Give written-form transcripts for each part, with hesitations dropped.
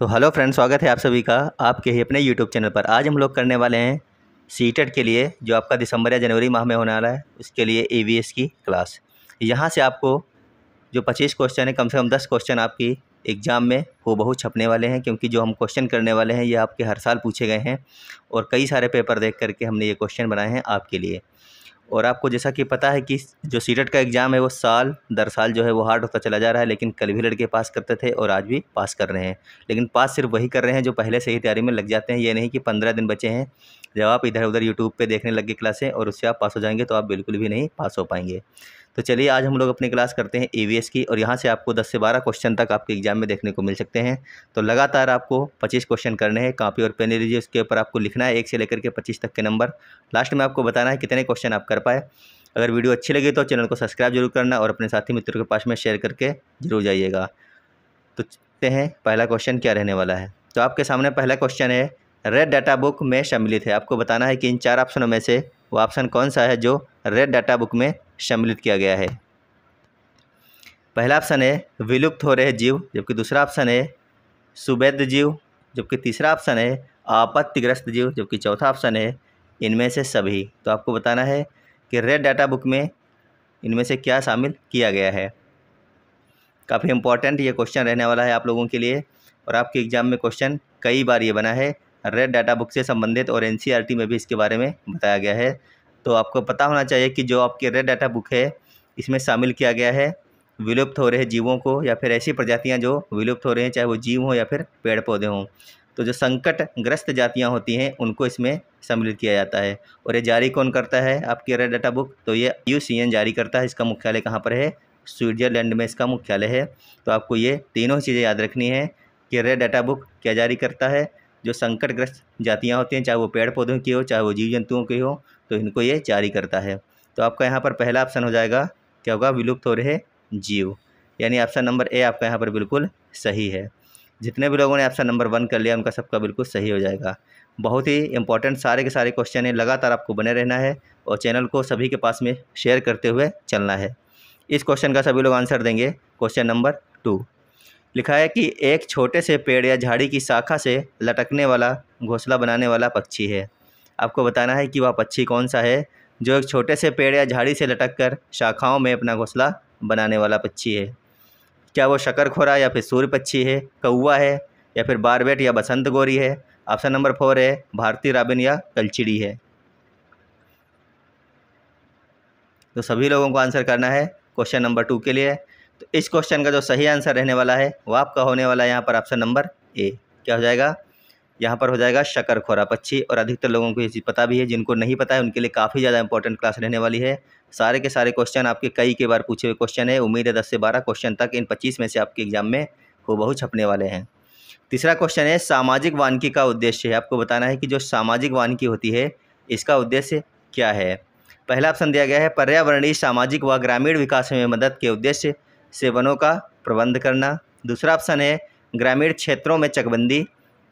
तो hello friends, स्वागत है आप सभी का आपके ही अपने यूट्यूब चैनल पर। आज हम लोग करने वाले हैं सीटेट के लिए जो आपका दिसंबर या जनवरी माह में होने वाला है, उसके लिए ईवीएस की क्लास। यहाँ से आपको जो 25 क्वेश्चन है, कम से कम 10 क्वेश्चन आपकी एग्ज़ाम में हूबहू छपने वाले हैं, क्योंकि जो हम क्वेश्चन करने वाले हैं ये आपके हर साल पूछे गए हैं और कई सारे पेपर देख करके हमने ये क्वेश्चन बनाए हैं आपके लिए। और आपको जैसा कि पता है कि जो सीटेट का एग्ज़ाम है वो साल दर साल जो है वो हार्ड होता चला जा रहा है, लेकिन कल भी लड़के पास करते थे और आज भी पास कर रहे हैं। लेकिन पास सिर्फ वही कर रहे हैं जो पहले से ही तैयारी में लग जाते हैं। ये नहीं कि 15 दिन बचे हैं, जब आप इधर उधर यूट्यूब पे देखने लगे क्लासें और उससे आप पास हो जाएंगे तो आप बिल्कुल भी नहीं पास हो पाएंगे। तो चलिए आज हम लोग अपनी क्लास करते हैं ईवीएस की, और यहाँ से आपको 10 से 12 क्वेश्चन तक आपके एग्जाम में देखने को मिल सकते हैं। तो लगातार आपको 25 क्वेश्चन करने हैं। कॉपी और पेन लीजिए, उसके ऊपर आपको लिखना है 1 से लेकर के 25 तक के नंबर। लास्ट में आपको बताना है कितने क्वेश्चन आप कर पाए। अगर वीडियो अच्छी लगी तो चैनल को सब्सक्राइब जरूर करना और अपने साथी मित्रों के पास में शेयर करके जरूर जाइएगा। तो चलते हैं, पहला क्वेश्चन क्या रहने वाला है। तो आपके सामने पहला क्वेश्चन है, रेड डाटा बुक में सम्मिलित है। आपको बताना है कि इन 4 ऑप्शनों में से वो ऑप्शन कौन सा है जो रेड डाटा बुक में सम्मिलित किया गया है। पहला ऑप्शन है विलुप्त हो रहे जीव, जबकि दूसरा ऑप्शन है सुभेद्य जीव, जबकि तीसरा ऑप्शन है आपत्तिग्रस्त जीव, जबकि चौथा ऑप्शन है इनमें से सभी। तो आपको बताना है कि रेड डाटा बुक में इनमें से क्या शामिल किया गया है। काफ़ी इंपॉर्टेंट ये क्वेश्चन रहने वाला है आप लोगों के लिए, और आपके एग्जाम में क्वेश्चन कई बार ये बना है रेड डाटा बुक से संबंधित, और एनसीईआरटी में भी इसके बारे में बताया गया है। तो आपको पता होना चाहिए कि जो आपकी रेड डाटा बुक है इसमें शामिल किया गया है विलुप्त हो रहे जीवों को, या फिर ऐसी प्रजातियाँ जो विलुप्त हो रहे हैं, चाहे वो जीव हों या फिर पेड़ पौधे हों। तो जो संकटग्रस्त जातियाँ होती हैं उनको इसमें सम्मिलित किया जाता है। और ये जारी कौन करता है आपकी रेड डाटा बुक, तो ये IUCN जारी करता है। इसका मुख्यालय कहाँ पर है, स्विट्जरलैंड में इसका मुख्यालय है। तो आपको ये तीनों चीज़ें याद रखनी है कि रेड डाटा बुक क्या जारी करता है, जो संकटग्रस्त जातियाँ होती हैं, चाहे वो पेड़ पौधों की हो चाहे वो जीव जंतुओं की हो, तो इनको ये जारी करता है। तो आपका यहाँ पर पहला ऑप्शन हो जाएगा, क्या होगा, विलुप्त हो रहे जीव, यानी ऑप्शन नंबर ए आपका यहाँ पर बिल्कुल सही है। जितने भी लोगों ने ऑप्शन नंबर 1 कर लिया उनका सबका बिल्कुल सही हो जाएगा। बहुत ही इंपॉर्टेंट सारे के सारे क्वेश्चन हैं, लगातार आपको बने रहना है और चैनल को सभी के पास में शेयर करते हुए चलना है। इस क्वेश्चन का सभी लोग आंसर देंगे। क्वेश्चन नंबर 2 लिखा है कि एक छोटे से पेड़ या झाड़ी की शाखा से लटकने वाला घोंसला बनाने वाला पक्षी है। आपको बताना है कि वह पक्षी कौन सा है जो एक छोटे से पेड़ या झाड़ी से लटक कर शाखाओं में अपना घोंसला बनाने वाला पक्षी है। क्या वो शकरखोरा या फिर सूर्य पक्षी है, कौवा है, या फिर बारबेट या बसंत गोरी है। ऑप्शन नंबर 4 है भारतीय राबिन या कलचिड़ी है। तो सभी लोगों को आंसर करना है क्वेश्चन नंबर 2 के लिए। तो इस क्वेश्चन का जो सही आंसर रहने वाला है वो आपका होने वाला है यहाँ पर ऑप्शन नंबर ए। क्या हो जाएगा, यहाँ पर हो जाएगा शकरखोरा पक्षी। और अधिकतर लोगों को ये चीज़ पता भी है, जिनको नहीं पता है उनके लिए काफ़ी ज़्यादा इंपॉर्टेंट क्लास रहने वाली है। सारे के सारे क्वेश्चन आपके कई बार पूछे हुए क्वेश्चन है। उम्मीद है 10 से 12 क्वेश्चन तक इन 25 में से आपके एग्जाम में हूबहू छपने वाले हैं। तीसरा क्वेश्चन है सामाजिक वानिकी का उद्देश्य है। आपको बताना है कि जो सामाजिक वानिकी होती है इसका उद्देश्य क्या है। पहला ऑप्शन दिया गया है पर्यावरणीय, सामाजिक व ग्रामीण विकास में मदद के उद्देश्य से वनों का प्रबंध करना। दूसरा ऑप्शन है ग्रामीण क्षेत्रों में चकबंदी,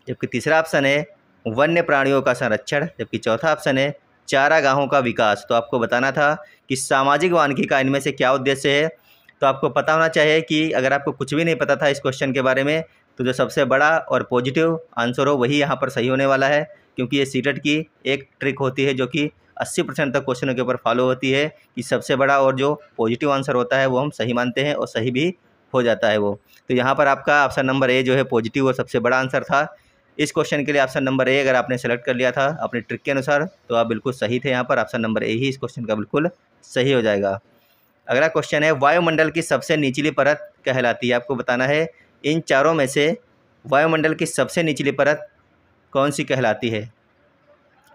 जबकि तीसरा ऑप्शन है वन्य प्राणियों का संरक्षण, जबकि चौथा ऑप्शन है चारागाहों का विकास। तो आपको बताना था कि सामाजिक वानिकी का इनमें से क्या उद्देश्य है। तो आपको पता होना चाहिए कि अगर आपको कुछ भी नहीं पता था इस क्वेश्चन के बारे में, तो जो सबसे बड़ा और पॉजिटिव आंसर हो वही यहाँ पर सही होने वाला है, क्योंकि ये सीटेट की एक ट्रिक होती है जो कि 80% तक क्वेश्चनों के ऊपर फॉलो होती है कि सबसे बड़ा और जो पॉजिटिव आंसर होता है वो हम सही मानते हैं और सही भी हो जाता है वो। तो यहाँ पर आपका ऑप्शन नंबर ए जो है पॉजिटिव और सबसे बड़ा आंसर था। इस क्वेश्चन के लिए ऑप्शन नंबर ए अगर आपने सेलेक्ट कर लिया था अपनी ट्रिक के अनुसार तो आप बिल्कुल सही थे। यहाँ पर ऑप्शन नंबर ए ही इस क्वेश्चन का बिल्कुल सही हो जाएगा। अगला क्वेश्चन है वायुमंडल की सबसे निचली परत कहलाती है। आपको बताना है इन चारों में से वायुमंडल की सबसे निचली परत कौन सी कहलाती है।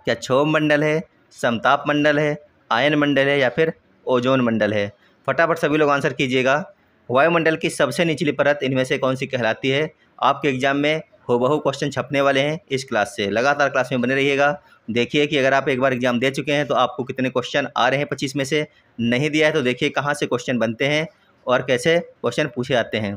क्या क्षोभ मंडल है, समताप मंडल है, आयन मंडल है, या फिर ओजोन मंडल है। फटाफट सभी लोग आंसर कीजिएगा। वायुमंडल की सबसे निचली परत इनमें से कौन सी कहलाती है। आपके एग्जाम में हूबहू क्वेश्चन छपने वाले हैं इस क्लास से। लगातार क्लास में बने रहिएगा। देखिए कि अगर आप एक बार एग्जाम दे चुके हैं तो आपको कितने क्वेश्चन आ रहे हैं 25 में से। नहीं दिया है तो देखिए कहाँ से क्वेश्चन बनते हैं और कैसे क्वेश्चन पूछे जाते हैं।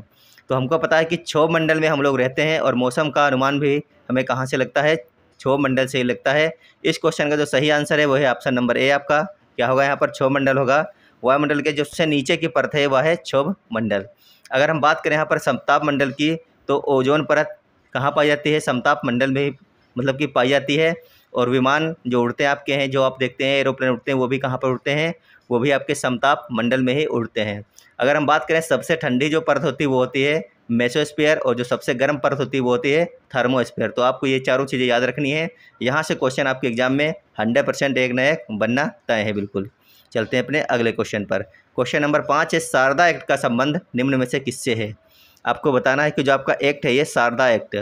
तो हमको पता है कि क्षोभ मंडल में हम लोग रहते हैं और मौसम का अनुमान भी हमें कहाँ से लगता है, क्षोभ मंडल से ही लगता है। इस क्वेश्चन का जो सही आंसर है वो है ऑप्शन नंबर ए आपका। क्या होगा यहाँ पर, क्षोभ मंडल होगा। वायुमंडल के जो सबसे नीचे की परत है वह है क्षोभ मंडल। अगर हम बात करें यहाँ पर समताप मंडल की तो ओजोन परत कहाँ पाई जाती है? समताप मंडल में मतलब कि पाई जाती है। और विमान जो उड़ते हैं आपके हैं, जो आप देखते हैं एरोप्लेन उड़ते हैं, वो भी कहाँ पर उड़ते हैं? वो भी आपके समताप मंडल में ही उड़ते हैं। अगर हम बात करें सबसे ठंडी जो परत होती है वो होती है मेसोस्फीयर, और जो सबसे गर्म परत होती है वो होती है थर्मोस्फीयर। तो आपको ये चारों चीज़ें याद रखनी है। यहाँ से क्वेश्चन आपके एग्जाम में 100% एक न एक बनना तय है बिल्कुल। चलते हैं अपने अगले क्वेश्चन पर। क्वेश्चन नंबर 5 है, शारदा एक्ट का संबंध निम्न में से किससे है? आपको बताना है कि जो आपका एक्ट है ये शारदा एक्ट,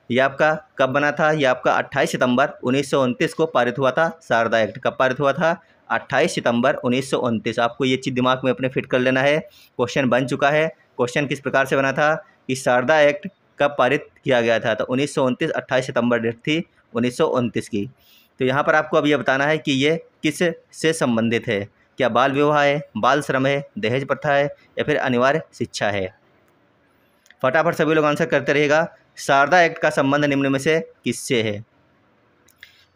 ये आपका कब बना था? ये आपका 28 सितंबर 1929 को पारित हुआ था। शारदा एक्ट कब पारित हुआ था? 28 सितंबर 1929। आपको ये चीज़ दिमाग में अपने फिट कर लेना है। क्वेश्चन बन चुका है। क्वेश्चन किस प्रकार से बना था कि शारदा एक्ट कब पारित किया गया था? तो 1929 28 सितंबर डेट थी 1929 की। तो यहाँ पर आपको अब ये बताना है कि ये किस से संबंधित है। क्या बाल विवाह है, बाल श्रम है, दहेज प्रथा है, या फिर अनिवार्य शिक्षा है? फटाफट सभी लोग आंसर करते रहिएगा। शारदा एक्ट का संबंध निम्न में से किससे है?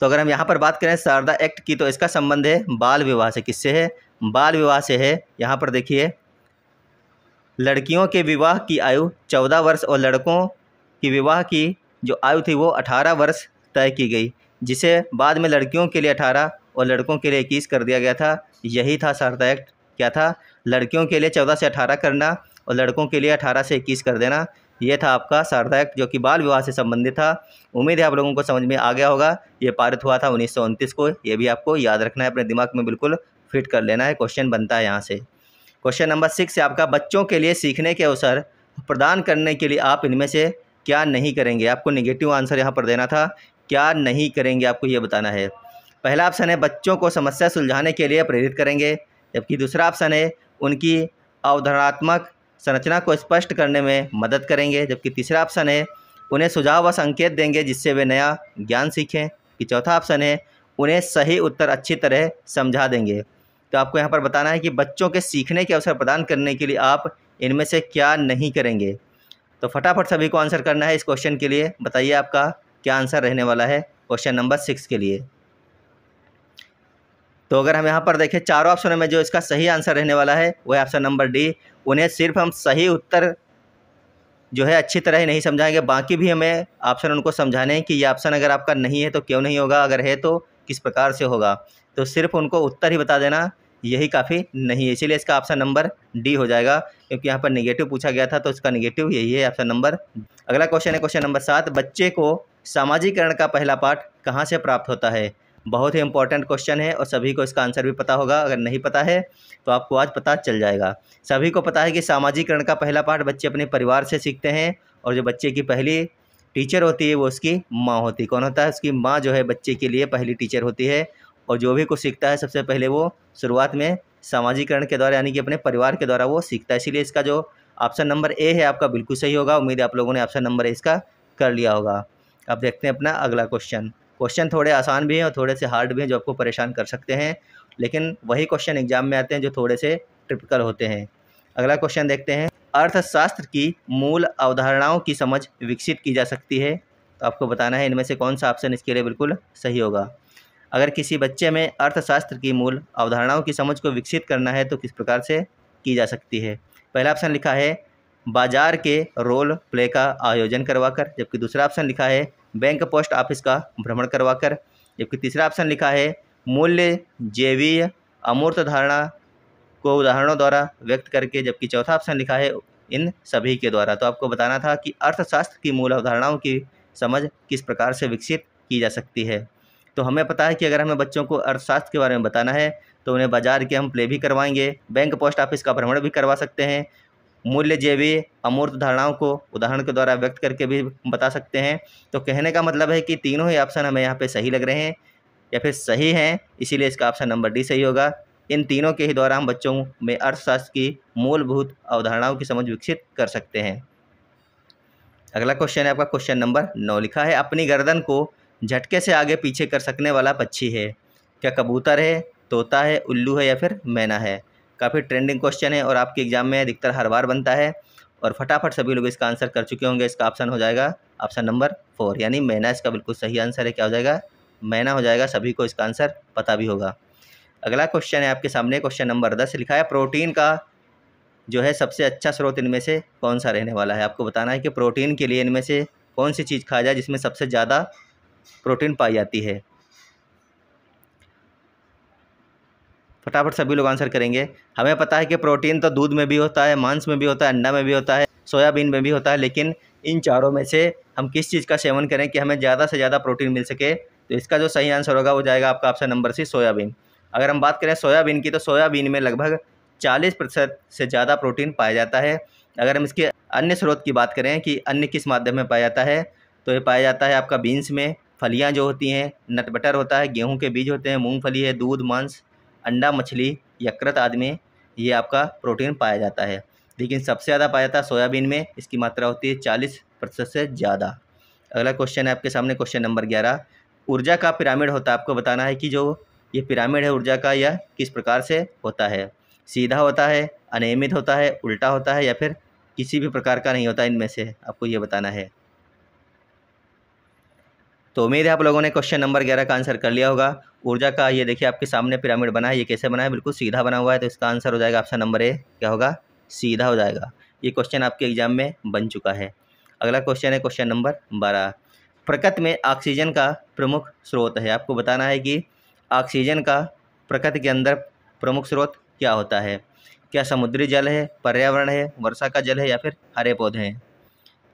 तो अगर हम यहाँ पर बात करें शारदा एक्ट की, तो इसका संबंध है बाल विवाह से। किससे है? बाल विवाह से है। यहाँ पर देखिए, लड़कियों के विवाह की आयु 14 वर्ष और लड़कों की विवाह की जो आयु थी वो 18 वर्ष तय की गई, जिसे बाद में लड़कियों के लिए 18 और लड़कों के लिए 21 कर दिया गया था। यही था शारदा एक्ट। क्या था? लड़कियों के लिए 14 से 18 करना और लड़कों के लिए 18 से 21 कर देना। ये था आपका शारदा एक्ट, जो कि बाल विवाह से संबंधित था। उम्मीद है आप लोगों को समझ में आ गया होगा। ये पारित हुआ था 1929 को। ये भी आपको याद रखना है, अपने दिमाग में बिल्कुल फिट कर लेना है। क्वेश्चन बनता है यहाँ से। क्वेश्चन नंबर 6 है आपका, बच्चों के लिए सीखने के अवसर प्रदान करने के लिए आप इनमें से क्या नहीं करेंगे? आपको नेगेटिव आंसर यहाँ पर देना था। क्या नहीं करेंगे आपको ये बताना है। पहला ऑप्शन है बच्चों को समस्या सुलझाने के लिए प्रेरित करेंगे, जबकि दूसरा ऑप्शन है उनकी अवधारणात्मक संरचना को स्पष्ट करने में मदद करेंगे, जबकि तीसरा ऑप्शन है उन्हें सुझाव व संकेत देंगे जिससे वे नया ज्ञान सीखें, कि चौथा ऑप्शन है उन्हें सही उत्तर अच्छी तरह समझा देंगे। तो आपको यहाँ पर बताना है कि बच्चों के सीखने के अवसर प्रदान करने के लिए आप इनमें से क्या नहीं करेंगे। तो फटाफट सभी को आंसर करना है इस क्वेश्चन के लिए। बताइए आपका क्या आंसर रहने वाला है क्वेश्चन नंबर 6 के लिए। तो अगर हम यहाँ पर देखें, चारों ऑप्शनों में जो इसका सही आंसर रहने वाला है वह ऑप्शन नंबर डी। उन्हें सिर्फ हम सही उत्तर जो है अच्छी तरह ही नहीं समझाएंगे, बाकी भी हमें ऑप्शन उनको समझाने हैं कि ये ऑप्शन अगर आपका नहीं है तो क्यों नहीं होगा, अगर है तो किस प्रकार से होगा। तो सिर्फ उनको उत्तर ही बता देना यही काफ़ी नहीं है, इसीलिए इसका ऑप्शन नंबर डी हो जाएगा, क्योंकि यहाँ पर नेगेटिव पूछा गया था तो इसका नेगेटिव यही है, ऑप्शन नंबर। अगला क्वेश्चन है क्वेश्चन नंबर 7, बच्चे को सामाजिकरण का पहला पाठ कहाँ से प्राप्त होता है? बहुत ही इंपॉर्टेंट क्वेश्चन है और सभी को इसका आंसर भी पता होगा। अगर नहीं पता है तो आपको आज पता चल जाएगा। सभी को पता है कि सामाजिकरण का पहला पाठ बच्चे अपने परिवार से सीखते हैं, और जो बच्चे की पहली टीचर होती है वो उसकी माँ होती है। कौन होता है? उसकी माँ जो है बच्चे के लिए पहली टीचर होती है, और जो भी कुछ सीखता है सबसे पहले वो शुरुआत में सामाजिकरण के द्वारा यानी कि अपने परिवार के द्वारा वो सीखता है। इसीलिए इसका जो ऑप्शन नंबर ए है आपका बिल्कुल सही होगा। उम्मीद है आप लोगों ने ऑप्शन नंबर ए इसका कर लिया होगा। अब देखते हैं अपना अगला क्वेश्चन। क्वेश्चन थोड़े आसान भी हैं और थोड़े से हार्ड भी हैं जो आपको परेशान कर सकते हैं, लेकिन वही क्वेश्चन एग्जाम में आते हैं जो थोड़े से टिपिकल होते हैं। अगला क्वेश्चन देखते हैं, अर्थशास्त्र की मूल अवधारणाओं की समझ विकसित की जा सकती है। तो आपको बताना है इनमें से कौन सा ऑप्शन इसके लिए बिल्कुल सही होगा। अगर किसी बच्चे में अर्थशास्त्र की मूल अवधारणाओं की समझ को विकसित करना है तो किस प्रकार से की जा सकती है? पहला ऑप्शन लिखा है बाजार के रोल प्ले का आयोजन करवाकर, जबकि दूसरा ऑप्शन लिखा है बैंक पोस्ट ऑफिस का भ्रमण करवाकर, जबकि तीसरा ऑप्शन लिखा है मूल्य जैवीय अमूर्त धारणा को उदाहरणों द्वारा व्यक्त करके, जबकि चौथा ऑप्शन लिखा है इन सभी के द्वारा। तो आपको बताना था कि अर्थशास्त्र की मूल अवधारणाओं की समझ किस प्रकार से विकसित की जा सकती है। तो हमें पता है कि अगर हमें बच्चों को अर्थशास्त्र के बारे में बताना है तो उन्हें बाजार के हम प्ले भी करवाएंगे, बैंक पोस्ट ऑफिस का भ्रमण भी करवा सकते हैं, मूल्य जैवीय अमूर्त धारणाओं को उदाहरण के द्वारा व्यक्त करके भी बता सकते हैं। तो कहने का मतलब है कि तीनों ही ऑप्शन हमें यहाँ पे सही लग रहे हैं या फिर सही हैं, इसीलिए इसका ऑप्शन नंबर डी सही होगा। इन तीनों के ही द्वारा हम बच्चों में अर्थशास्त्र की मूलभूत अवधारणाओं की समझ विकसित कर सकते हैं। अगला क्वेश्चन है आपका क्वेश्चन नंबर 9, लिखा है अपनी गर्दन को झटके से आगे पीछे कर सकने वाला पक्षी है। क्या कबूतर है, तोता है, उल्लू है या फिर मैना है? काफ़ी ट्रेंडिंग क्वेश्चन है और आपके एग्जाम में अधिकतर हर बार बनता है, और फटाफट सभी लोग इसका आंसर कर चुके होंगे। इसका ऑप्शन हो जाएगा ऑप्शन नंबर 4 यानी मैना इसका बिल्कुल सही आंसर है। क्या हो जाएगा? मैना हो जाएगा। सभी को इसका आंसर पता भी होगा। अगला क्वेश्चन है आपके सामने क्वेश्चन नंबर 10, लिखा है प्रोटीन का जो है सबसे अच्छा स्रोत इनमें से कौन सा रहने वाला है? आपको बताना है कि प्रोटीन के लिए इनमें से कौन सी चीज़ खाया जाए जिसमें सबसे ज़्यादा प्रोटीन पाई जाती है? फटाफट सभी लोग आंसर करेंगे। हमें पता है कि प्रोटीन तो दूध में भी होता है, मांस में भी होता है, अंडा में भी होता है, सोयाबीन में भी होता है, लेकिन इन चारों में से हम किस चीज़ का सेवन करें कि हमें ज़्यादा से ज़्यादा प्रोटीन मिल सके? तो इसका जो सही आंसर होगा वो जाएगा आपका ऑप्शन नंबर सी, सोयाबीन। अगर हम बात करें सोयाबीन की, तो सोयाबीन में लगभग 40% से ज़्यादा प्रोटीन पाया जाता है। अगर हम इसके अन्य स्रोत की बात करें कि अन्य किस माध्यम में पाया जाता है, तो ये पाया जाता है आपका बीन्स में, फलियाँ जो होती हैं, नट बटर होता है, गेहूँ के बीज होते हैं, मूँगफली है, दूध, मांस, अंडा, मछली, यकृत आदि में ये आपका प्रोटीन पाया जाता है। लेकिन सबसे ज़्यादा पाया जाता है सोयाबीन में, इसकी मात्रा होती है 40% से ज़्यादा। अगला क्वेश्चन है आपके सामने, क्वेश्चन नंबर 11। ऊर्जा का पिरामिड होता है, आपको बताना है कि जो ये पिरामिड है ऊर्जा का, यह किस प्रकार से होता है? सीधा होता है, अनियमित होता है, उल्टा होता है, या फिर किसी भी प्रकार का नहीं होता? इनमें से आपको ये बताना है। तो उम्मीद है आप लोगों ने क्वेश्चन नंबर 11 का आंसर कर लिया होगा। ऊर्जा का ये देखिए आपके सामने पिरामिड बना है, ये कैसे बना है? बिल्कुल सीधा बना हुआ है, तो इसका आंसर हो जाएगा ऑप्शन नंबर ए, क्या होगा? सीधा हो जाएगा। ये क्वेश्चन आपके एग्जाम में बन चुका है। अगला क्वेश्चन है क्वेश्चन नंबर 12। प्रकृति में ऑक्सीजन का प्रमुख स्रोत है, आपको बताना है कि ऑक्सीजन का प्रकृति के अंदर प्रमुख स्रोत क्या होता है? क्या समुद्री जल है, पर्यावरण है, वर्षा का जल है, या फिर हरे पौधे हैं?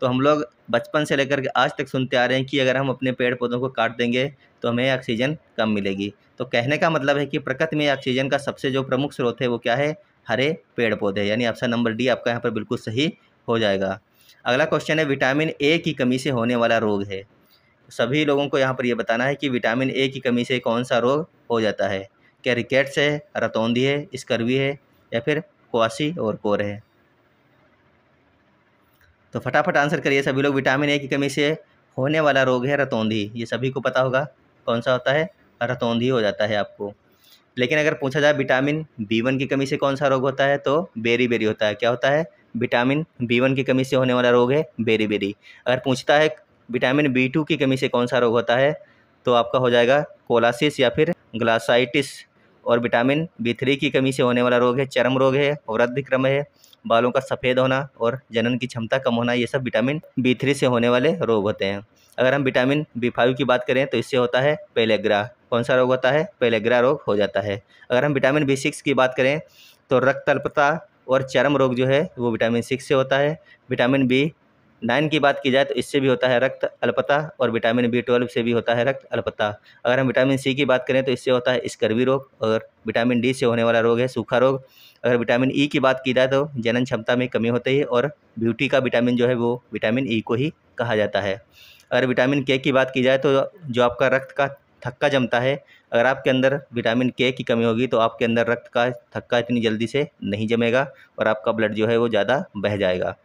तो हम लोग बचपन से लेकर के आज तक सुनते आ रहे हैं कि अगर हम अपने पेड़ पौधों को काट देंगे तो हमें ऑक्सीजन कम मिलेगी। तो कहने का मतलब है कि प्रकृति में ऑक्सीजन का सबसे जो प्रमुख स्रोत है वो क्या है? हरे पेड़ पौधे, यानी ऑप्शन नंबर डी आपका यहाँ पर बिल्कुल सही हो जाएगा। अगला क्वेश्चन है, विटामिन ए की कमी से होने वाला रोग है। सभी लोगों को यहाँ पर ये बताना है कि विटामिन ए की कमी से कौन सा रोग हो जाता है? क्या रिकेट्स है, रतौंधी है, स्कर्वी है, या फिर क्वासी और कोर है? तो फटाफट आंसर करिए सभी लोग। विटामिन ए की कमी से होने वाला रोग है रतौंधी। ये सभी को पता होगा कौन सा होता है? रतौंधी हो जाता है आपको। लेकिन अगर पूछा जाए विटामिन बी1 की कमी से कौन सा रोग होता है, तो बेरी होता है। क्या होता है? विटामिन बी1 की कमी से होने वाला रोग है बेरी। अगर पूछता है विटामिन बी2 की कमी से कौन सा रोग होता है, तो आपका हो जाएगा कोलासिस या फिर ग्लासाइटिस। और विटामिन बी3 की कमी से होने वाला रोग है चर्म रोग है, वृद्धिक्रम है, बालों का सफ़ेद होना और जनन की क्षमता कम होना। ये सब विटामिन बी3 से होने वाले रोग होते हैं। अगर हम विटामिन बी5 की बात करें तो इससे होता है पेलेग्रा। कौन सा रोग होता है? पेलेग्रा रोग हो जाता है। अगर हम विटामिन बी6 की बात करें तो रक्त अल्पता और चर्म रोग जो है वो विटामिन 6 से होता है। विटामिन बी9 की बात की जाए तो इससे भी होता है रक्त अल्पता, और विटामिन बी12 से भी होता है रक्त अल्पता। अगर हम विटामिन सी की बात करें तो इससे होता है स्कर्वी रोग, और विटामिन डी से होने वाला रोग है सूखा रोग। अगर विटामिन ई की बात की जाए तो जनन क्षमता में कमी होती है, और ब्यूटी का विटामिन जो है वो विटामिन ई को ही कहा जाता है। अगर विटामिन के की बात की जाए तो जो आपका रक्त का थक्का जमता है, अगर आपके अंदर विटामिन के की कमी होगी तो आपके अंदर रक्त का थक्का इतनी जल्दी से नहीं जमेगा और आपका ब्लड जो है वो ज़्यादा बह जाएगा।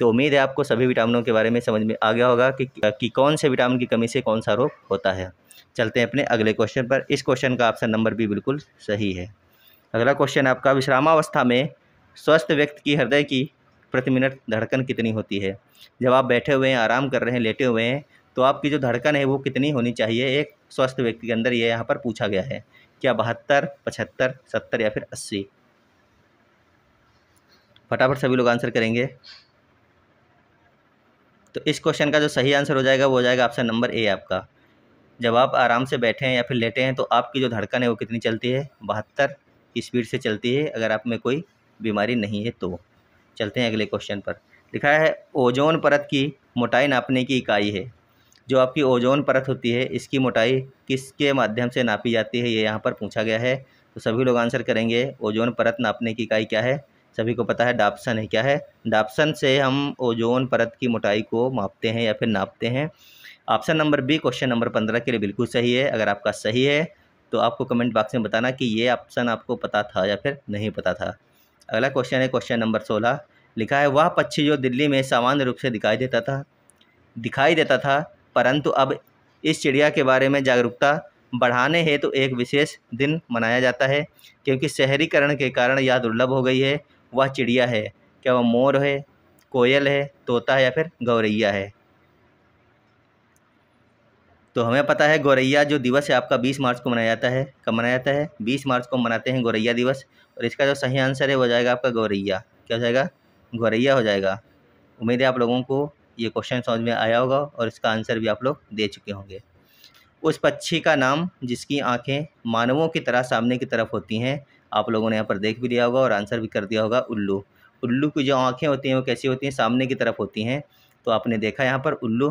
तो उम्मीद है आपको सभी विटामिनों के बारे में समझ में आ गया होगा कि कौन से विटामिन की कमी से कौन सा रोग होता है। चलते हैं अपने अगले क्वेश्चन पर। इस क्वेश्चन का ऑप्शन नंबर बी बिल्कुल सही है। अगला क्वेश्चन आपका, विश्रामावस्था में स्वस्थ व्यक्ति की हृदय की प्रति मिनट धड़कन कितनी होती है? जब आप बैठे हुए हैं, आराम कर रहे हैं, लेटे हुए हैं, तो आपकी जो धड़कन है वो कितनी होनी चाहिए एक स्वस्थ व्यक्ति के अंदर? ये यहाँ पर पूछा गया है। क्या 72, 75, 70 या फिर 80? फटाफट सभी लोग आंसर करेंगे। तो इस क्वेश्चन का जो सही आंसर हो जाएगा वो हो जाएगा ऑप्शन नंबर ए आपका। जब आप आराम से बैठे हैं या फिर लेटे हैं तो आपकी जो धड़कन है वो कितनी चलती है? 72 की स्पीड से चलती है, अगर आप में कोई बीमारी नहीं है तो। चलते हैं अगले क्वेश्चन पर। लिखा है, ओजोन परत की मोटाई नापने की इकाई है। जो आपकी ओजोन परत होती है इसकी मोटाई किसके माध्यम से नापी जाती है? ये यहाँ पर पूछा गया है। तो सभी लोग आंसर करेंगे। ओजोन परत नापने की इकाई क्या है? सभी को पता है, डाप्सन है। क्या है? डाप्सन से हम ओजोन परत की मोटाई को मापते हैं या फिर नापते हैं। Option number B question number 15 के लिए बिल्कुल सही है। अगर आपका सही है तो आपको कमेंट बॉक्स में बताना कि ये ऑप्शन आपको पता था या फिर नहीं पता था। अगला क्वेश्चन है क्वेश्चन नंबर 16। लिखा है, वह पक्षी जो दिल्ली में सामान्य रूप से दिखाई देता था परंतु अब इस चिड़िया के बारे में जागरूकता बढ़ाने हेतु एक विशेष दिन मनाया जाता है क्योंकि शहरीकरण के कारण यह दुर्लभ हो गई है। वह चिड़िया है। क्या वह मोर है, कोयल है, तोता है या फिर गौरैया है? तो हमें पता है गौरैया जो दिवस है आपका 20 मार्च को मनाया जाता है। कब मनाया जाता है? 20 मार्च को मनाते हैं गौरैया दिवस। और इसका जो सही आंसर है वो जाएगा आपका गौरैया। क्या हो जाएगा? गौरैया हो जाएगा। उम्मीद है आप लोगों को ये क्वेश्चन समझ में आया होगा और इसका आंसर भी आप लोग दे चुके होंगे। उस पक्षी का नाम जिसकी आंखें मानवों की तरह सामने की तरफ होती हैं, आप लोगों ने यहाँ पर देख भी लिया होगा और आंसर भी कर दिया होगा, उल्लू। उल्लू की जो आंखें होती हैं वो कैसी होती हैं, सामने की तरफ होती हैं। तो आपने देखा यहाँ पर उल्लू,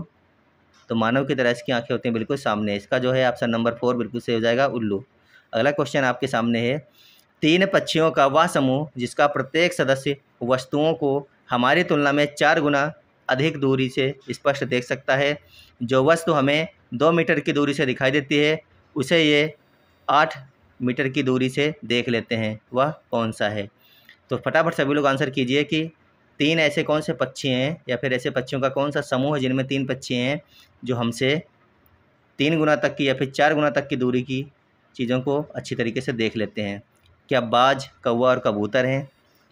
तो मानव की तरह इसकी आंखें होती हैं बिल्कुल सामने। इसका जो है ऑप्शन नंबर 4 बिल्कुल सही हो जाएगा, उल्लू। अगला क्वेश्चन आपके सामने है, 3 पक्षियों का वह समूह जिसका प्रत्येक सदस्य वस्तुओं को हमारी तुलना में 4 गुना अधिक दूरी से स्पष्ट देख सकता है। जो वस्तु हमें 2 मीटर की दूरी से दिखाई देती है उसे ये 8 मीटर की दूरी से देख लेते हैं, वह कौन सा है। तो फटाफट सभी लोग आंसर कीजिए कि 3 ऐसे कौन से पक्षी हैं या फिर ऐसे पक्षियों का कौन सा समूह है जिनमें 3 पक्षी हैं जो हमसे 3 गुना तक की या फिर 4 गुना तक की दूरी की चीज़ों को अच्छी तरीके से देख लेते हैं। क्या बाज, कौवा और कबूतर हैं,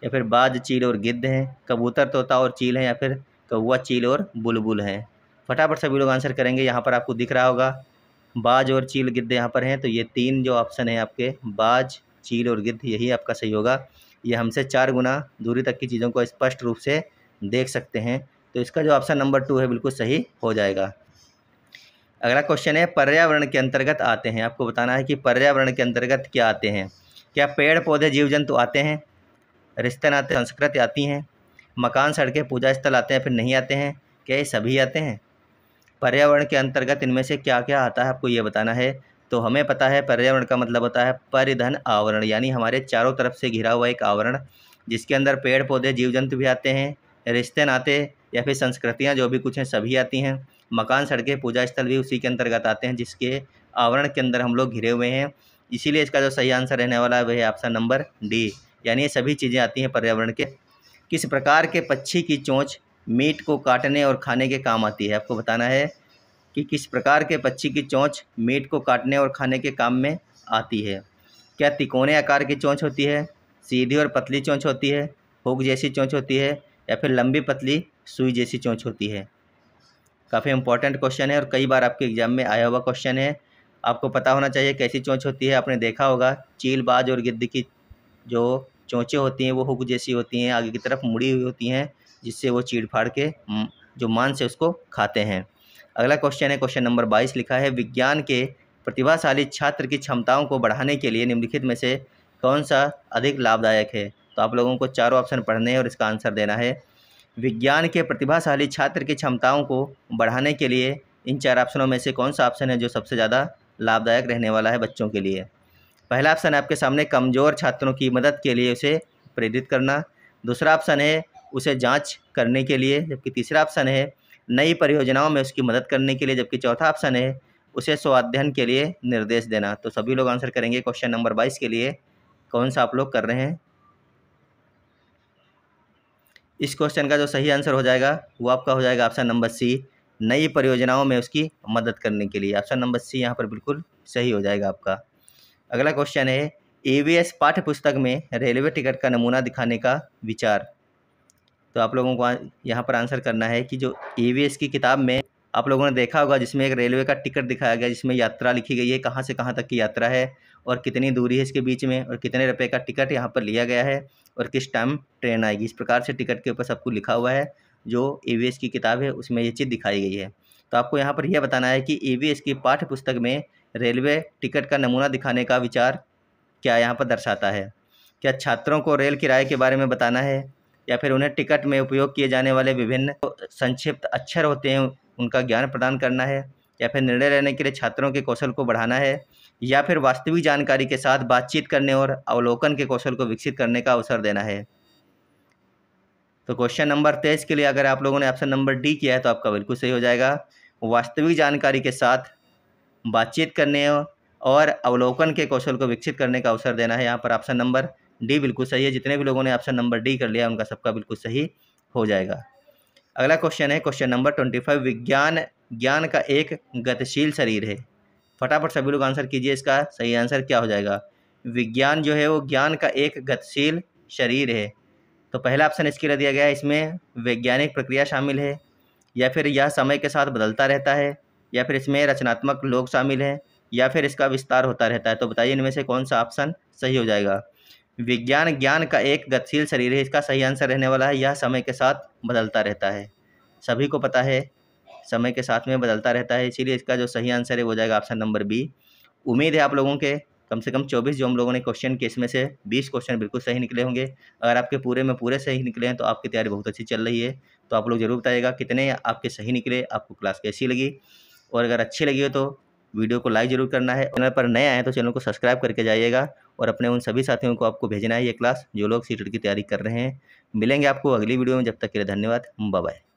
या फिर बाज, चील और गिद्ध हैं, कबूतर, तोता और चील हैं, या फिर कौवा, चील और बुलबुल हैं। फटाफट सभी लोग आंसर करेंगे। यहाँ पर आपको दिख रहा होगा बाज और चील, गिद्ध यहाँ पर हैं, तो ये 3 जो ऑप्शन है आपके, बाज, चील और गिद्ध, यही आपका सही होगा। ये हमसे 4 गुना दूरी तक की चीज़ों को स्पष्ट रूप से देख सकते हैं, तो इसका जो ऑप्शन नंबर 2 है बिल्कुल सही हो जाएगा। अगला क्वेश्चन है, पर्यावरण के अंतर्गत आते हैं। आपको बताना है कि पर्यावरण के अंतर्गत क्या आते हैं। क्या पेड़ पौधे जीव जंतु आते हैं, रिश्ते नाते संस्कृति आती हैं, मकान सड़कें पूजा स्थल आते हैं फिर नहीं आते हैं, क्या ये सभी आते हैं। पर्यावरण के अंतर्गत इनमें से क्या क्या आता है आपको ये बताना है। तो हमें पता है पर्यावरण का मतलब होता है परिधन आवरण, यानी हमारे चारों तरफ से घिरा हुआ एक आवरण जिसके अंदर पेड़ पौधे जीव जंतु भी आते हैं, रिश्ते नाते या फिर संस्कृतियाँ जो भी कुछ हैं सभी आती हैं, मकान सड़कें पूजा स्थल भी उसी के अंतर्गत आते हैं जिसके आवरण के अंदर हम लोग घिरे हुए हैं। इसीलिए इसका जो सही आंसर रहने वाला है वह है ऑप्शन नंबर डी, यानी ये सभी चीज़ें आती हैं पर्यावरण के। किस प्रकार के पक्षी की चोंच मीट को काटने और खाने के काम आती है। आपको बताना है कि किस प्रकार के पक्षी की चोंच मीट को काटने और खाने के काम में आती है। क्या तिकोने आकार की चोंच होती है, सीधी और पतली चोंच होती है, हुक जैसी चोंच होती है, या फिर लंबी पतली सुई जैसी चोंच होती है। काफ़ी इंपॉर्टेंट क्वेश्चन है और कई बार आपके एग्जाम में आया हुआ क्वेश्चन है। आपको पता होना चाहिए कैसी चोंच होती है। आपने देखा होगा चील, बाज और गिद्ध की जो चोंचें होती हैं वो हुक जैसी होती हैं, आगे की तरफ मुड़ी हुई होती हैं, जिससे वो चीड़ फाड़ के जो मांस है उसको खाते हैं। अगला क्वेश्चन है क्वेश्चन नंबर 22, लिखा है, विज्ञान के प्रतिभाशाली छात्र की क्षमताओं को बढ़ाने के लिए निम्नलिखित में से कौन सा अधिक लाभदायक है। तो आप लोगों को चारों ऑप्शन पढ़ने हैं और इसका आंसर देना है। विज्ञान के प्रतिभाशाली छात्र की क्षमताओं को बढ़ाने के लिए इन 4 ऑप्शनों में से कौन सा ऑप्शन है जो सबसे ज़्यादा लाभदायक रहने वाला है बच्चों के लिए। पहला ऑप्शन है आपके सामने, कमज़ोर छात्रों की मदद के लिए उसे प्रेरित करना। दूसरा ऑप्शन है उसे जांच करने के लिए, जबकि तीसरा ऑप्शन है नई परियोजनाओं में उसकी मदद करने के लिए, जबकि चौथा ऑप्शन है उसे स्वाध्ययन के लिए निर्देश देना। तो सभी लोग आंसर करेंगे क्वेश्चन नंबर 22 के लिए। कौन सा आप लोग कर रहे हैं। इस क्वेश्चन का जो सही आंसर हो जाएगा वो आपका हो जाएगा ऑप्शन नंबर सी, नई परियोजनाओं में उसकी मदद करने के लिए। ऑप्शन नंबर सी यहाँ पर बिल्कुल सही हो जाएगा आपका। अगला क्वेश्चन है, ईवीएस पाठ्य पुस्तक में रेलवे टिकट का नमूना दिखाने का विचार। तो आप लोगों को यहाँ पर आंसर करना है कि जो ईवीएस की किताब में आप लोगों ने देखा होगा जिसमें एक रेलवे का टिकट दिखाया गया, जिसमें यात्रा लिखी गई है, कहाँ से कहाँ तक की यात्रा है और कितनी दूरी है इसके बीच में और कितने रुपए का टिकट यहाँ पर लिया गया है और किस टाइम ट्रेन आएगी। इस प्रकार से टिकट के ऊपर सब कुछ लिखा हुआ है। जो ईवीएस की किताब है उसमें ये चीज़ दिखाई गई है। तो आपको यहाँ पर यह बताना है कि ईवीएस की पाठ्य पुस्तक में रेलवे टिकट का नमूना दिखाने का विचार क्या यहाँ पर दर्शाता है। क्या छात्रों को रेल किराए के बारे में बताना है, या फिर उन्हें टिकट में उपयोग किए जाने वाले विभिन्न संक्षिप्त अक्षर होते हैं उनका ज्ञान प्रदान करना है, या फिर निर्णय लेने के लिए छात्रों के कौशल को बढ़ाना है, या फिर वास्तविक जानकारी के साथ बातचीत करने और अवलोकन के कौशल को विकसित करने का अवसर देना है। तो क्वेश्चन नंबर 23 के लिए अगर आप लोगों ने ऑप्शन नंबर डी किया है तो आपका बिल्कुल सही हो जाएगा। वास्तविक जानकारी के साथ बातचीत करने और अवलोकन के कौशल को विकसित करने का अवसर देना है। यहाँ पर ऑप्शन नंबर डी बिल्कुल सही है। जितने भी लोगों ने ऑप्शन नंबर डी कर लिया उनका सबका बिल्कुल सही हो जाएगा। अगला क्वेश्चन है क्वेश्चन नंबर 25, विज्ञान ज्ञान का एक गतिशील शरीर है। फटाफट सभी लोग आंसर कीजिए, इसका सही आंसर क्या हो जाएगा। विज्ञान जो है वो ज्ञान का एक गतिशील शरीर है। तो पहला ऑप्शन इसके लिए दिया गया है, इसमें वैज्ञानिक प्रक्रिया शामिल है, या फिर यह समय के साथ बदलता रहता है, या फिर इसमें रचनात्मक लोग शामिल हैं, या फिर इसका विस्तार होता रहता है। तो बताइए इनमें से कौन सा ऑप्शन सही हो जाएगा। विज्ञान ज्ञान का एक गतिशील शरीर है, इसका सही आंसर रहने वाला है यह समय के साथ बदलता रहता है। सभी को पता है समय के साथ में बदलता रहता है, इसीलिए इसका जो सही आंसर है वो जाएगा ऑप्शन नंबर बी। उम्मीद है आप लोगों के कम से कम 24 जो हम लोगों ने क्वेश्चन के इसमें से 20 क्वेश्चन बिल्कुल सही निकले होंगे। अगर आपके पूरे में पूरे सही निकले हैं तो आपकी तैयारी बहुत अच्छी चल रही है। तो आप लोग ज़रूर बताइएगा कितने आपके सही निकले, आपको क्लास कैसी लगी, और अगर अच्छी लगी हो तो वीडियो को लाइक ज़रूर करना है। चैनल पर नए आए तो चैनल को सब्सक्राइब करके जाइएगा, और अपने उन सभी साथियों को आपको भेजना है ये क्लास जो लोग सीटेट की तैयारी कर रहे हैं। मिलेंगे आपको अगली वीडियो में, जब तक के लिए धन्यवाद, बाय बाय।